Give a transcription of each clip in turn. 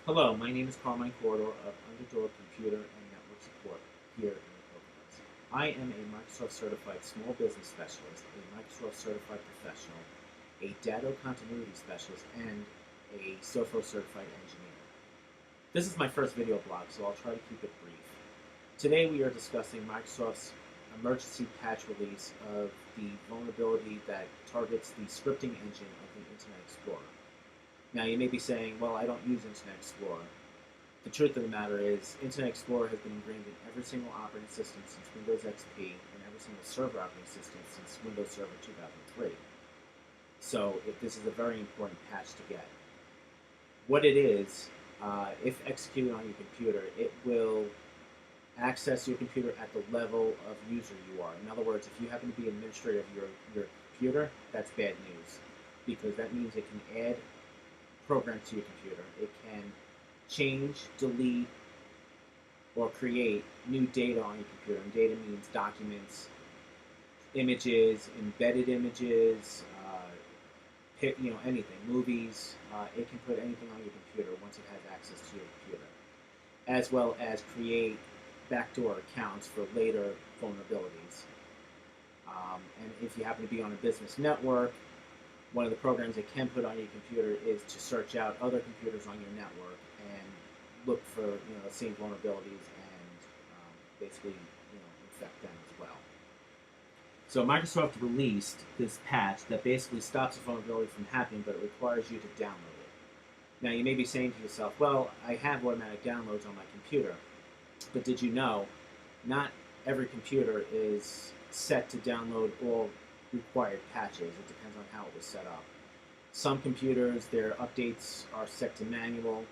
Hello, my name is Carmine Corridore of Underdog Computer and Network Support here in the Poconos. I am a Microsoft Certified Small Business Specialist, a Microsoft Certified Professional, a Data Continuity Specialist, and a SOFO Certified Engineer. This is my first video blog, so I'll try to keep it brief. Today we are discussing Microsoft's emergency patch release of the vulnerability that targets the scripting engine of the Internet Explorer. Now, you may be saying, well, I don't use Internet Explorer. The truth of the matter is, Internet Explorer has been ingrained in every single operating system since Windows XP and every single server operating system since Windows Server 2003. So, this is a very important patch to get. What it is, if executed on your computer, it will access your computer at the level of user you are. In other words, if you happen to be administrator of your computer, that's bad news, because that means it can add programs to your computer. It can change, delete, or create new data on your computer. And data means documents, images, embedded images, anything, movies. It can put anything on your computer once it has access to your computer, as well as create backdoor accounts for later vulnerabilities. And if you happen to be on a business network, one of the programs it can put on your computer is to search out other computers on your network and look for the same vulnerabilities and basically infect them as well. So Microsoft released this patch that basically stops the vulnerability from happening, but it requires you to download it. Now you may be saying to yourself, well, I have automatic downloads on my computer, but did you know not every computer is set to download all required patches. It depends on how it was set up. Some computers, their updates are set to manual.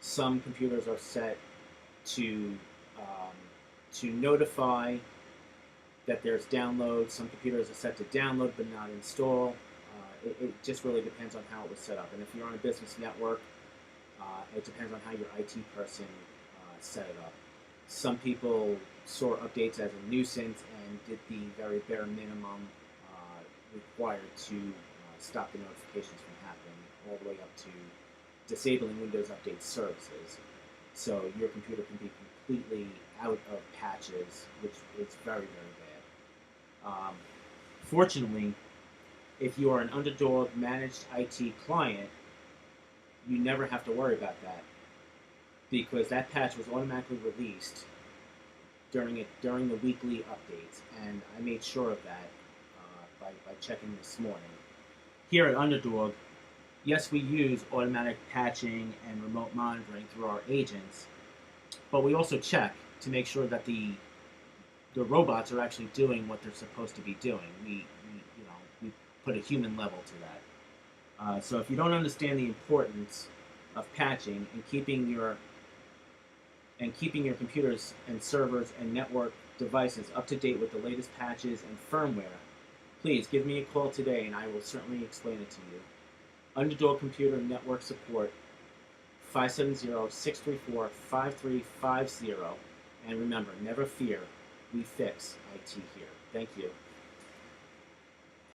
Some computers are set to notify that there's downloads. Some computers are set to download but not install. It just really depends on how it was set up. And if you're on a business network, it depends on how your IT person set it up. Some people saw updates as a nuisance and did the very bare minimum required to stop the notifications from happening, all the way up to disabling Windows Update services. So your computer can be completely out of patches, which is very, very bad. Fortunately, if you are an Underdog Managed IT client, you never have to worry about that, because that patch was automatically released during the weekly updates, and I made sure of that by checking this morning. Here at Underdog, yes, we use automatic patching and remote monitoring through our agents, but we also check to make sure that the robots are actually doing what they're supposed to be doing. We put a human level to that. So if you don't understand the importance of patching and keeping your computers and servers and network devices up to date with the latest patches and firmware, please give me a call today and I will certainly explain it to you. Underdog Computer Network Support, 570-634-5350. And remember, never fear, we fix IT here. Thank you.